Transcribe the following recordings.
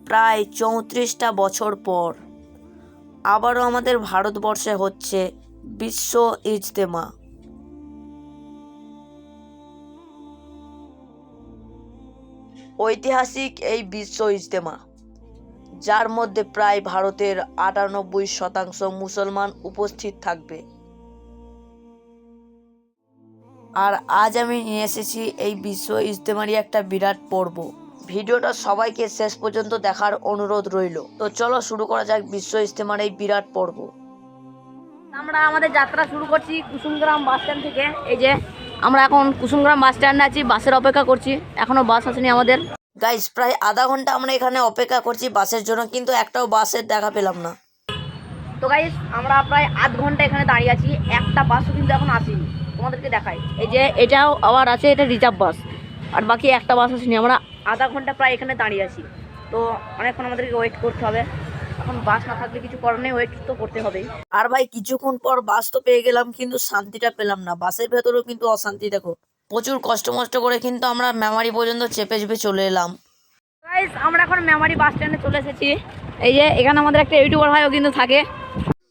প্রায় 34টা বছর পর আবারও আমাদের ভারতবর্ষে হচ্ছে বিশ্ব ইজতেমা। ঐতিহাসিক এই বিশ্ব ইজতেমা, যার মধ্যে প্রায় ভারতের 98% মুসলমান উপস্থিত থাকবে। আর আজ আমি নিয়ে এসেছি এই বিশ্ব ইজতেমারই একটা বিরাট পর্ব। ভিডিওটা সবাইকে শেষ পর্যন্ত দেখার অনুরোধ রইল। তো চলো শুরু করা যাক বিশ্ব ইজতেমার এই বিরাট পর্ব। আমরা আমাদের যাত্রা শুরু করছি কুসুমগ্রাম বাস স্ট্যান্ড থেকে। এই যে আমরা এখন কুসুমগ্রাম বাস স্ট্যান্ডে আছি, বাসের অপেক্ষা করছি। এখনো বাস আসেনি আমাদের। গাইস, প্রায় আধা ঘন্টা আমরা এখানে অপেক্ষা করছি বাসের জন্য, কিন্তু একটাও বাসের দেখা পেলাম না। তো গাইস, আমরা প্রায় আধ ঘন্টা এখানে দাঁড়িয়ে আছি, একটা বাসও কিন্তু এখন আসেনি। তোমাদেরকে দেখাই, এই যে এটাও আবার আছে, এটা রিজার্ভ বাস, আর বাকি একটা বাস আসেনি। আমরা আধা ঘন্টা প্রায় এখানে দাঁড়িয়ে আছি, তো অনেকক্ষণ আমাদেরকে ওয়েট করতে হবে। এখন বাস না থাকলে কিছু করার নেই, ওয়েট তো করতে হবেই। আর ভাই কিছুক্ষণ পর বাস তো পেয়ে গেলাম, কিন্তু শান্তিটা পেলাম না। বাসের ভেতরেও কিন্তু অশান্তি। দেখো, প্রচুর কষ্ট করে কিন্তু আমরা মেমারি পর্যন্ত চেপে চলে এলাম। গাইস, আমরা এখন মেমারি বাস স্ট্যান্ডে চলে এসেছি। এই যে এখানে আমাদের একটা ইউটিউবার ভাইও কিন্তু থাকে।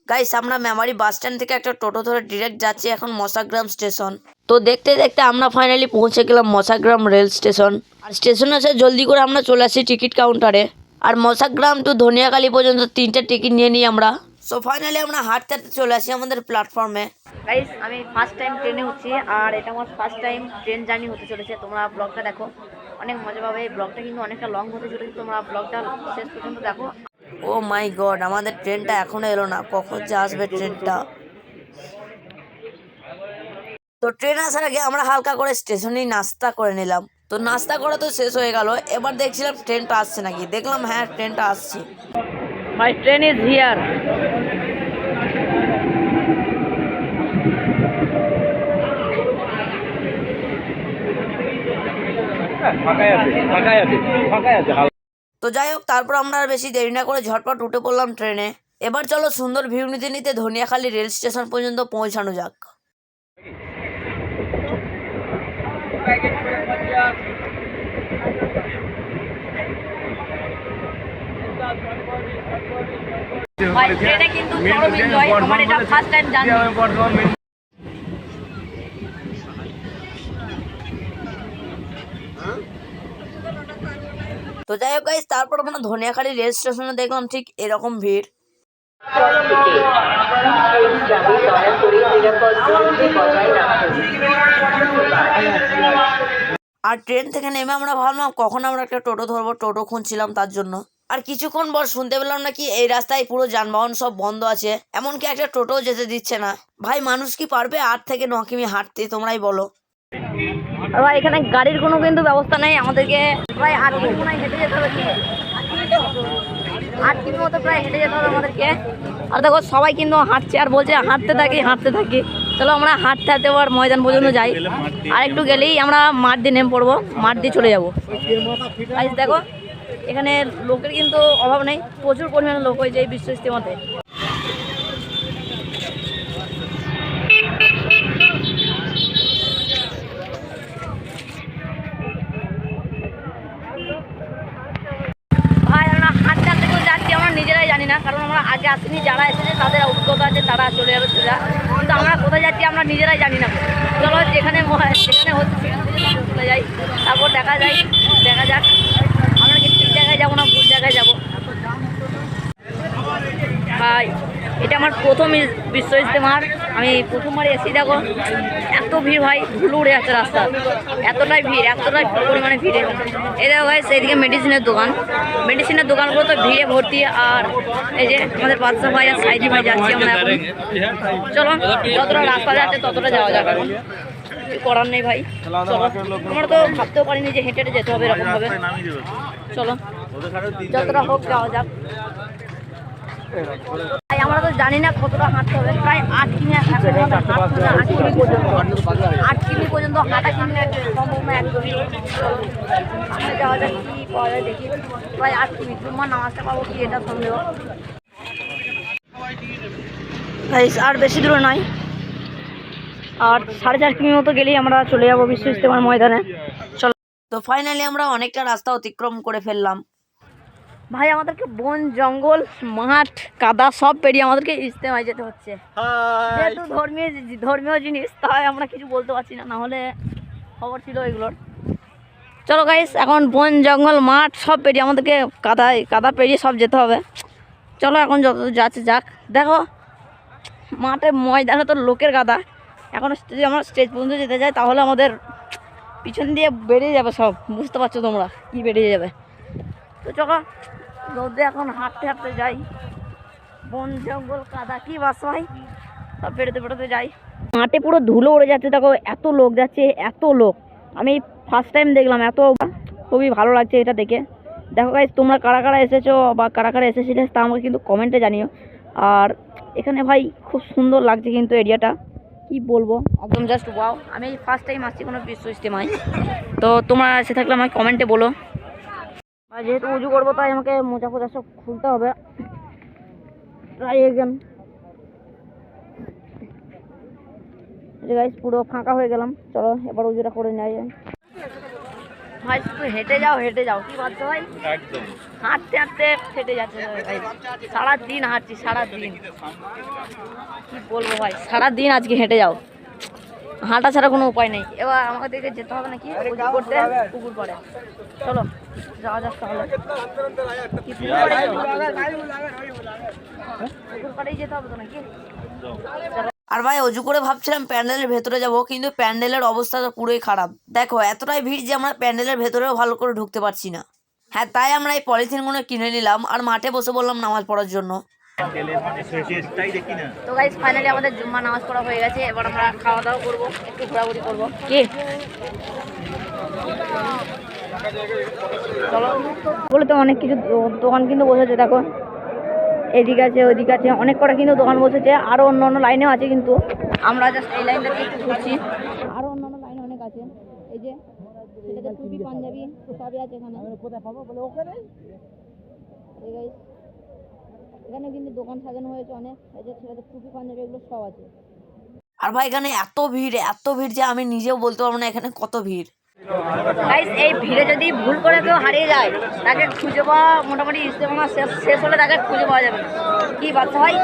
গাইস, আমরা মেমারি বাস স্ট্যান্ড থেকে একটা টোটো ধরে ডিরেক্ট যাচ্ছি এখন মশাগ্রাম স্টেশন। তো দেখতে দেখতে আমরা ফাইনালি পৌঁছে গেলাম মশাগ্রাম রেল স্টেশন। আর স্টেশনে এসে জলদি করে আমরা চলে আসি টিকিট কাউন্টারে। আর মশাগ্রাম টু ধনিয়াখালী পর্যন্ত 3টা টিকিট নিয়ে নিই আমরা। সো ফাইনালি আমরা হাঁটতে চলে আসি আমাদের প্ল্যাটফর্মে। গাইস, আমি ফার্স্ট টাইম ট্রেনে উঠছি, আর এটা আমার ফার্স্ট টাইম ট্রেন জার্নি হতে চলেছে। তোমরা ব্লগটা দেখো, অনেক মজা পাবে। এই ব্লগটা কিন্তু অনেকটা লং হতে চলেছে, তোমরা ব্লগটা শেষ পর্যন্ত দেখো। ও মাই গড, আমাদের ট্রেনটা এখনো এলো না। কখন যে আসবে ট্রেনটা? তো ট্রেন আসার আগে আমরা হালকা করে স্টেশনেই নাস্তা করে নিলাম। তো নাস্তা করা তো শেষ হয়ে গেল, এবার দেখছিলাম ট্রেনটা আসছে নাকি। দেখলাম হ্যাঁ, ট্রেনটা আসছে। My train is here. তো যাই হোক, তারপর আমরা আর বেশি দেরি না করে ঝটপট উঠে পড়লাম ট্রেনে। এবার চলো সুন্দর ভিউ নিতে নিতে ধনিয়াখালী রেল স্টেশন পর্যন্ত পৌঁছানো যাক। ভাই, ট্রেনে কিন্তু চরম এনজয়। আমার এটা ফার্স্ট টাইম জার্নি। তো যাই হোক গাইস, তারপর আমরা ধনিয়াখালী রেল স্টেশনে দেখলাম ঠিক এরকম ভিড়। আর ট্রেন থেকে নেমে আমরা ভাবলাম কখন আমরা একটা টোটো ধরবো, টোটো খুঁজছিলাম তার জন্য। আর কিছুক্ষণ পর শুনতে পেলাম নাকি এই রাস্তায় পুরো যানবাহন সব বন্ধ আছে, এমনকি একটা টোটো যেতে দিচ্ছে না। ভাই, মানুষ কি পারবে 8 থেকে 9 কিমি হাঁটতে? তোমরাই বলো। আর ভাই, এখানে গাড়ির কোনো কিন্তু ব্যবস্থা নেই। আমাদেরকে প্রায় 8 কিমি মনে হয় হেঁটে যেতে হবে। 8 কিমি মতো প্রায় হেঁটে যেতে হবে আমাদেরকে। আর দেখো, সবাই কিন্তু হাঁটছে আর বলছে হাঁটতে থাকি। চলো আমরা হাঁটতে আর ময়দান পর্যন্ত যাই। আর একটু গেলেই আমরা মাঠ দিয়ে নেমে পড়বো, মাঠ দিয়ে চলে যাবো। দেখো, এখানে লোকের কিন্তু অভাব নেই, প্রচুর পরিমাণে লোক হয়েছে এই বিশ্ব ইজতেমাতে। ভাই, আমরা হাঁটতে করে যাচ্ছি, আমরা নিজেরাই জানি না, কারণ আমরা আগে আসিনি। যারা এসেছে তাদের অভিজ্ঞতা আছে, তারা চলে যাবে সোজা, কিন্তু আমরা কোথায় যাচ্ছি আমরা নিজেরাই জানি না। চলো যেখানে হচ্ছে চলে যাই, তারপর দেখা যাক আমরা কি ঠিক জায়গায় যাবো না ভুল জায়গায় যাবো। ভাই, এটা আমার প্রথম বিশ্ব ইজতেমার। আমি প্রথমবার এসেছি। দেখো এত ভিড় ভাই, ধুলো উড়ে যাচ্ছে রাস্তা, এতটাই পরিমাণে ভিড়। এই দেখো ভাই, সেইদিকে মেডিসিনের দোকানগুলো তো ভিড়ে ভর্তি। আর এই যে আমাদের বাদশা ভাই আর সাইদি ভাই যাচ্ছি আমরা এখন। চলো, যতটা রাস্তা যাচ্ছে ততটা যাওয়া যাক, এখন করার নেই ভাই। চলো, আমরা তো ভাবতেও পারিনি যে হেঁটে যেতে হবে এরকম ভাবে। চলো, যতটা হোক যাওয়া যাক। আমরা তো জানি না কতটা হাঁটতে হবে, প্রায় 8 কিমি পর্যন্ত হাঁটা কিন্তু সম্ভব না একদমই। সামনে যাওয়া যাক, কি পাওয়া যায় দেখি। প্রায় 8 কিমি, তোমার নামাজটা পাবো কি এটা সন্দেহ। আর বেশি দূরে নয়, আর 4.5 কিমি মতো গেলেই আমরা চলে যাবো বিশ্ব ইজতেমার ময়দানে। চলো। তো ফাইনালি আমরা অনেকটা রাস্তা অতিক্রম করে ফেললাম। ভাই আমাদেরকে বন জঙ্গল মাঠ কাদা সব পেরিয়ে আমাদেরকে ইজতেমায় যেতে হচ্ছে। যেহেতু ধর্মীয় জিনিস, তাই আমরা কিছু বলতে পারছি না, নাহলে খবর ছিল এগুলোর। চলো গাইস, এখন বন জঙ্গল মাঠ সব পেরিয়ে আমাদেরকে কাদা পেরিয়ে সব যেতে হবে। চলো এখন যত যাচ্ছে যাক। দেখো মাঠে ময়দানে তো লোকের কাদা। এখন যদি আমরা স্টেজ পর্যন্ত যেতে যাই তাহলে আমাদের পিছন দিয়ে বেরিয়ে যাবে সব, বুঝতে পারছো তোমরা কি বেরিয়ে যাবে। তো চলো রোদে এখন হাঁটতে হাঁটতে যাই। বন জঙ্গল কাদা কি বাস ভাই, সব বেরোতে যাই। মাঠে পুরো ধুলো উড়ে যাচ্ছে, দেখো এত লোক যাচ্ছে, এত লোক। আমি ফার্স্ট টাইম দেখলাম এত, খুবই ভালো লাগছে এটা দেখে। দেখো গাইস, তোমরা কারা কারা এসেছো বা কারা কারা এসেছিলে তা আমাকে কিন্তু কমেন্টে জানিও। আর এখানে ভাই খুব সুন্দর লাগছে কিন্তু এরিয়াটা, কি বলবো, একদম জাস্ট ওয়াও। আমি ফার্স্ট টাইম আসছি কোনো বিশ্ব ইজতেমায়, তো তোমরা এসে থাকলে আমাকে কমেন্টে বলো। আর যেহেতু উজু করবো তাই আমাকে মোজা ফোজা সব খুলতে হবে। Try again. গাইস পুরো ফাঁকা হয়ে গেলাম, চলো এবার উজুটা করে নেয়। ভাই শুধু হেঁটে যাও কি ভাবছো ভাই, একদম হাঁটতে হাঁটতে ফেটে যাচ্ছে ভাই। সারাদিন হাঁটছি, সারাদিন কি বলবো ভাই, সারাদিন আজকে হেঁটে যাও, হাঁটা ছাড়া কোনো উপায় নেই। এবার আমাদেরকে যেতে হবে নাকি উজু করতে পুকুর পাড়ে। চলো যাওয়া যাক তাহলে। কি পুকুর পাড়েই যেতে হবে তো নাকি? আর ভাই অজু করে ভাবছিলাম প্যান্ডেলের ভেতরে যাব, কিন্তু প্যান্ডেলের অবস্থা তো পুরোই খারাপ। দেখো এতটাই ভিড় যে আমরা প্যান্ডেলের ভেতরেও ভালো করে ঢুকতে পারছি না। হ্যাঁ, তাই আমরা এই পলিথিনগুলো কিনে নিলাম আর মাঠে বসে বললাম নামাজ পড়ার জন্য। তো গাইস ফাইনালি আমাদের জুম্মা নামাজ পড়া হয়ে গেছে। এবার আমরা খাওয়া দাওয়া করবো, একটু ঘোরাঘুরি করবো কি চলো। বলে তো অনেক কিছু দোকান কিন্তু বসেছে, দেখো এদিকে আছে ওইদিকে আছে, অনেক কটা কিন্তু দোকান বসেছে। আরও অন্য অন্য লাইনেও আছে, কিন্তু আমরা জাস্ট এই লাইনটাতে একটু ঘুরছি। আরও অন্য অন্য লাইনে অনেক আছে। এই যে সেটাতে টুপি পাঞ্জাবি সবই আছে এখানে। এখানে কিন্তু দোকান সাজানো হয়েছে অনেক, এই যে ছেলেদের টুপি পাঞ্জাবি এগুলো সব আছে। আর ভাই এখানে এত ভিড় যে আমি নিজেও বলতে পারবো না এখানে কত ভিড়। গাইস এই ভিড়ে যদি ভুল করে কেউ হারিয়ে যায়, তাকে খুঁজে পাওয়া মোটামুটি ইজতেমা শেষ হলে তাকে খুঁজে পাওয়া যাবে কি বাচ্চা ভাই,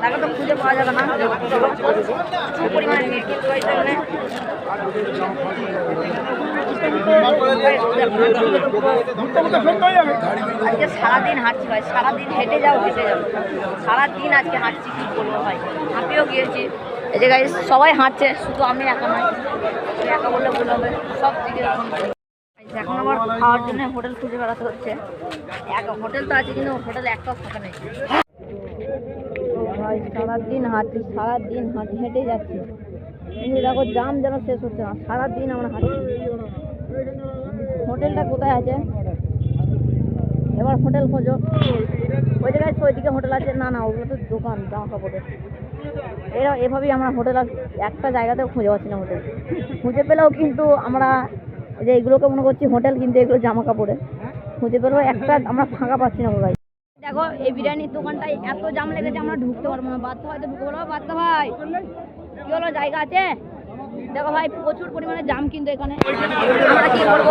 তাকে তো খুঁজে পাওয়া যাবে না। প্রচুর পরিমাণে ভিড় কিন্তু এখানে। আজকে সারাদিন হাঁটছি ভাই, সারাদিন হেঁটে যাও সারাদিন আজকে হাঁটছি, কি বলবো ভাই, হাঁপিয়েও গিয়েছি। এই যে গাইস সবাই হাঁটছে, শুধু আমি একা নয়, একা বললে ভুল হবে, সব দিকে এখন আমার খাওয়ার জন্য হোটেল খুঁজে বেড়াতে হচ্ছে। হোটেল তো আছে কিন্তু হোটেল একটাও ফাঁকা নেই ভাই। সারাদিন হাঁটি হেঁটেই যাচ্ছি, কিন্তু দেখো জাম যেন শেষ হচ্ছে না, সারাদিন আমরা হাঁটছি। হোটেলটা কোথায় আছে এবার, হোটেল খোঁজো। ওই জায়গায় ওইদিকে হোটেল আছে, না ওগুলো তো দোকান জামা কাপড়ের। এভাবেই আমরা হোটেল একটা জায়গাতেও খুঁজে পাচ্ছি না হোটেল। খুঁজে পেলেও কিন্তু আমরা যে এগুলোকে মনে করছি হোটেল, কিন্তু এগুলো জামা কাপড়ের। খুঁজে পেলেও একটা আমরা ফাঁকা পাচ্ছি না ভাই। দেখো এই বিরিয়ানির দোকানটায় এত জাম লেগেছে, আমরা ঢুকতে পারবো না। বাচ্চা হয়তো ঢুকে পারবো, বাচ্চা ভাই কি হলো, জায়গা আছে? দেখো ভাই প্রচুর পরিমাণে জাম কিন্তু এখানে। আমরা কি করবো,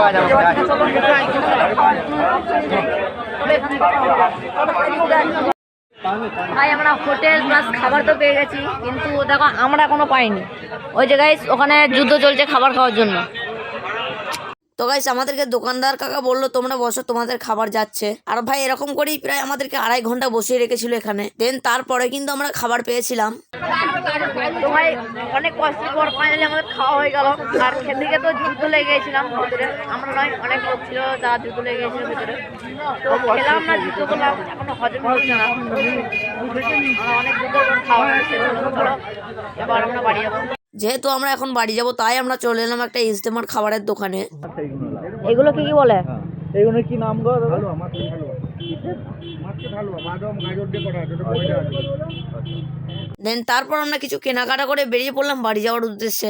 ভাই আমরা হোটেল প্লাস খাবার তো পেয়ে গেছি, কিন্তু দেখো আমরা এখনো পাইনি। ওই যে গাইস ওখানে যুদ্ধ চলছে খাবার খাওয়ার জন্য। তো গাইস আমাদেরকে দোকানদার কাকা বললো তোমরা বসো, তোমাদের খাবার যাচ্ছে। আর ভাই এরকম করেই প্রায় আমাদেরকে 2.5 ঘন্টা বসিয়ে রেখেছিল এখানে। দেন তারপরে কিন্তু আমরা খাবার পেয়েছিলাম। তো ভাই অনেক কষ্টের পর ফাইনালি আমাদের খাওয়া হয়ে গেল। আর খেতে গিয়ে তো যুদ্ধ লেগে গেছিলাম ভিতরে, আমরা নয় অনেক লোক ছিল যা যুদ্ধ লেগে গেছিল ভিতরে। তো খেলাম না, যুদ্ধ করলাম, এখনো হজম হচ্ছে না। অনেক যুদ্ধ খাওয়া হয়েছে, এবার আমরা বাড়ি যাবো। যেহেতু আমরা এখন বাড়ি যাব, তাই আমরা চলে এলাম একটা ইজতেমার খাবারের দোকানে। এগুলো কি বলে? এগুলো কি নাম গো? দেন তারপর আমরা কিছু কেনাকাটা করে বেরিয়ে পড়লাম বাড়ি যাওয়ার উদ্দেশ্যে।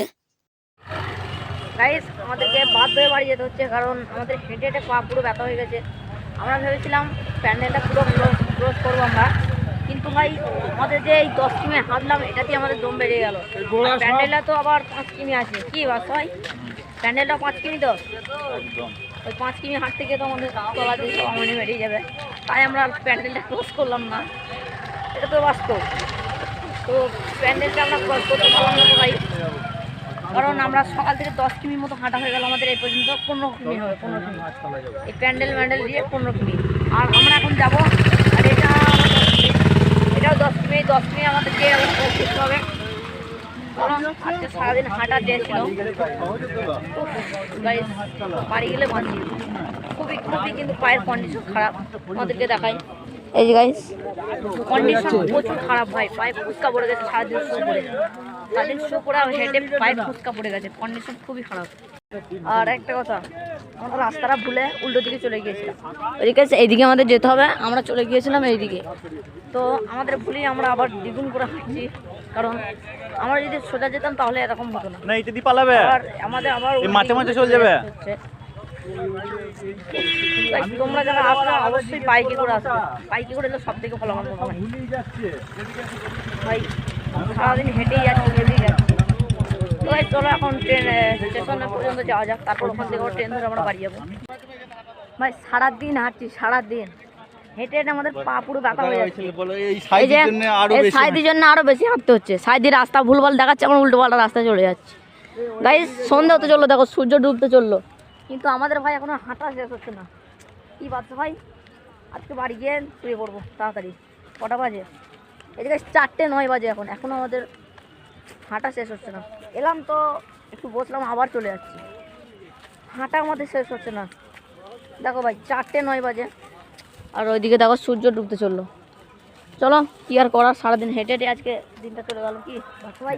গাইস আমাদেরকে বাধ্য হয়ে বাড়ি যেতে হচ্ছে, কারণ আমাদের হেঁটে হেঁটে পা পুরো ব্যথা হয়ে গেছে। আমরা ভেবেছিলাম প্যান্ডেলটা পুরো ক্লোজ করবো আমরা, কিন্তু ভাই আমাদের যে এই 10 কিমি হাঁটলাম এটাতেই আমাদের দম বেরিয়ে গেল। প্যান্ডেলটা তো আবার 5 কিমি আছে, কি বাস ভাই, প্যান্ডেলটা 5 কিমি তো, ওই 5 কিমি হাঁটতে গিয়ে তো আমাদের তলা দিয়ে সব বেরিয়ে যাবে। তাই আমরা প্যান্ডেলটা ক্লোজ করলাম না, এটা তো বাস্তব। তো প্যান্ডেলটা আমরা ক্লোজ করতে পারলাম না ভাই, কারণ আমরা সকাল থেকে 10 কিমি মতো হাঁটা হয়ে গেল আমাদের, এই পর্যন্ত 15 কিমি হবে, 15 কিমি এই প্যান্ডেল দিয়ে 15 কিমি। আর আমরা এখন যাব, আর এটাও 10 কিমি, 10 কিমি আমাদের যে করতে হবে। কারণ আজকে সারাদিন হাঁটা ডে ছিল, গাইস বাড়ি গেলে বাঁচি। খুবই কিন্তু পায়ের কন্ডিশন খারাপ, আমাদেরকে দেখাই। এই যে গাইস কন্ডিশন প্রচুর খারাপ ভাই, পায়ে ফুচকা পড়ে গেছে সারাদিন শো করে হেঁটে পায়ে ফুচকা পড়ে গেছে, কন্ডিশন খুবই খারাপ। আর একটা কথা, আমরা রাস্তাটা ভুলে উল্টো দিকে চলে গিয়েছিলাম, ওইদিকে এইদিকে আমাদের যেতে হবে, আমরা চলে গিয়েছিলাম এইদিকে। তো আমাদের ভুলেই আমরা আবার দ্বিগুণ করে হাঁটছি, কারণ আমরা যদি সোজা যেতাম তাহলে এরকম হতো না। না এটা দি পালাবে আর আমাদের আবার মাঝে চলে যাবে। তোমরা যারা আসবে অবশ্যই বাইকে করে আসবে, বাইকে করে এলে সব থেকে ভালো আমার মনে হয় ভাই। সারাদিন হেঁটেই যাচ্ছি। তো ভাই চলো এখন ট্রেন স্টেশনে পর্যন্ত যাওয়া যাক, তারপর ওখান থেকে ট্রেন ধরে আমরা বাড়ি যাবো। ভাই সারাদিন হাঁটছি, সারাদিন হেঁটে হেঁটে আমাদের পা পুরো ব্যথা হয়ে যাচ্ছে। এই সাইদির জন্য আরো বেশি হাঁটতে হচ্ছে, সাইদির রাস্তা ভুলভাল দেখাচ্ছে, আমার উল্টো পাল্টা রাস্তা চলে যাচ্ছে। গাইস সন্ধ্যা হতে চললো, দেখো সূর্য ডুবতে চললো, কিন্তু আমাদের ভাই এখনো হাঁটা শেষ হচ্ছে না। কি বাচ্চা ভাই, আজকে বাড়ি গিয়ে শুয়ে পড়বো তাড়াতাড়ি। কটা বাজে? এদিকে 4:09 বাজে, এখনো আমাদের হাঁটা শেষ হচ্ছে না। এলাম তো একটু বসলাম, আবার চলে যাচ্ছি, হাঁটা আমাদের শেষ হচ্ছে না। দেখো ভাই 4:09 বাজে, আর ওইদিকে দেখো সূর্য ডুবতে চললো। চলো কি আর করার, সারাদিন হেঁটে হেঁটে আজকে দিনটা চলে গেল। কি বাচ্চা ভাই,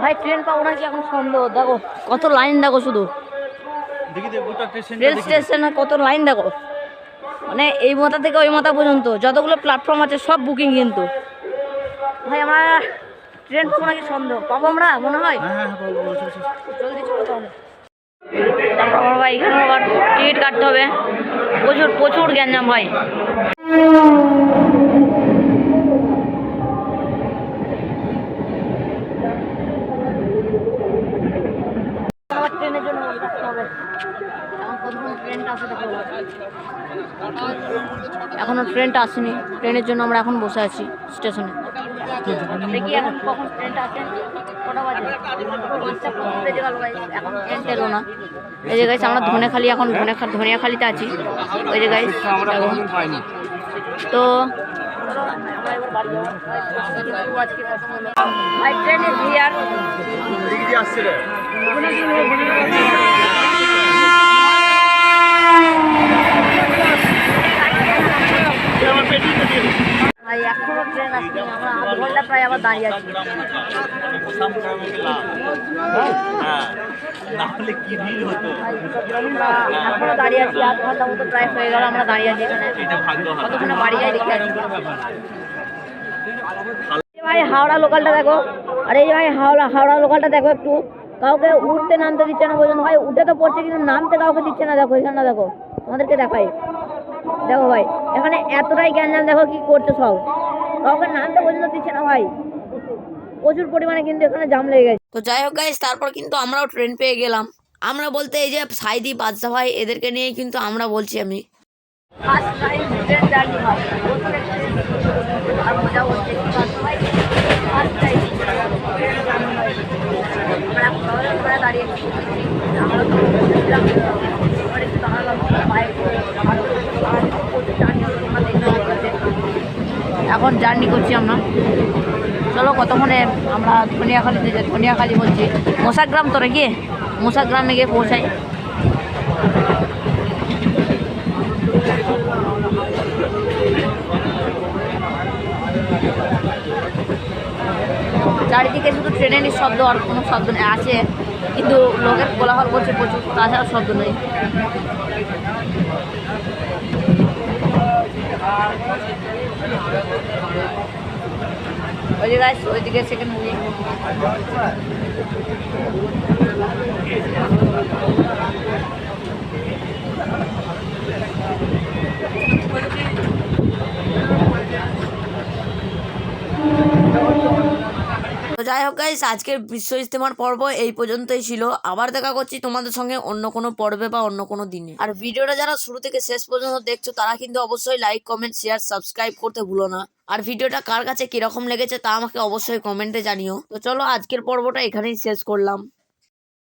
ভাই ট্রেন পাবো নাকি এখন সন্দেহ। দেখো কত লাইন, দেখো শুধু রেল স্টেশনে কত লাইন দেখো, মানে এই মাথা থেকে ওই মাথা পর্যন্ত যতগুলো প্ল্যাটফর্ম আছে সব বুকিং। কিন্তু ভাই আমরা ট্রেন পাবো নাকি সন্দেহ, পাবো আমরা মনে হয়। জলদি চলো তাহলে। তারপর ভাই এখানে আবার টিকিট কাটতে হবে, প্রচুর গ্যাঞ্জাম ভাই। ট্রেনের জন্য হবে, এখনো ট্রেনটা আসেনি, ট্রেনের জন্য আমরা এখন বসে আছি স্টেশনে। দেখি এখন কখন ট্রেনটা আসে, কটা বাজে, 5টা বেজে গেল গাইস, এখন ট্রেন এলো না। এই যে গাইস আমরা ধনেখালি, এখন ধনিয়াখালিতে আছি। ওই যে গাইস তো ভাই ট্রেন ইজ হিয়ার। ভাই এখনো ট্রেন আসেনি, আমরা আধ ঘন্টা প্রায় আবার দাঁড়িয়ে আছি। এখনো দাঁড়িয়ে আছি, আধ ঘন্টা মতো প্রায় হয়ে গেল আমরা দাঁড়িয়ে আছি এখানে। কতক্ষণে বাড়ি যাই দেখে আছি। ভাই হাওড়া লোকালটা দেখো, আর এই ভাই হাওড়া লোকালটা দেখো একটু, কাউকে উঠতে নামতে দিচ্ছে না পর্যন্ত। ভাই উঠে তো পড়ছে কিন্তু নামতে কাউকে দিচ্ছে না। দেখো এখানে দেখো, তোমাদেরকে দেখাই, দেখো ভাই এখানে এতটাই গ্যাঞ্জাম, দেখো কি করছে সব, কাউকে নামতে পর্যন্ত দিচ্ছে না ভাই, প্রচুর পরিমাণে কিন্তু এখানে জাম লেগে গেছে। তো যাই হোক গাইস, তারপর কিন্তু আমরাও ট্রেন পেয়ে গেলাম। আমরা বলতে এই যে সাইদি বাদশা ভাই এদেরকে নিয়ে কিন্তু আমরা বলছি আমি। ফার্স্ট টাইম ট্রেন জার্নি হয়, আর মজা হচ্ছে। ফার্স্ট টাইম আমরা দাঁড়িয়ে আমরা তো বসেছিলাম, একটু দাঁড়ালাম, এখন জার্নি করছি আমরা। চলো কতক্ষণে আমরা ধনিয়াখালি বলছি, মশাগ্রাম তো নাকি, মশাগ্রামে গিয়ে পৌঁছাই। চারিদিকে শুধু ট্রেনেরই শব্দ, আর কোনো শব্দ নেই, আছে কিন্তু লোকের কোলাহল করছে প্রচুর, তাছাড়া শব্দ নেই। ওই যে গাইস ওইদিকে সেকেন্ড মুভি। তো যাই হোক গাইস, আজকের বিশ্ব ইজতেমার পর্ব এই পর্যন্তই ছিল। আবার দেখা করছি তোমাদের সঙ্গে অন্য কোনো পর্বে বা অন্য কোনো দিনে। আর ভিডিওটা যারা শুরু থেকে শেষ পর্যন্ত দেখছো তারা কিন্তু অবশ্যই লাইক, কমেন্ট, শেয়ার, সাবস্ক্রাইব করতে ভুলো না। আর ভিডিওটা কার কাছে কিরকম লেগেছে তা আমাকে অবশ্যই কমেন্টে জানিও। তো চলো আজকের পর্বটা এখানেই শেষ করলাম।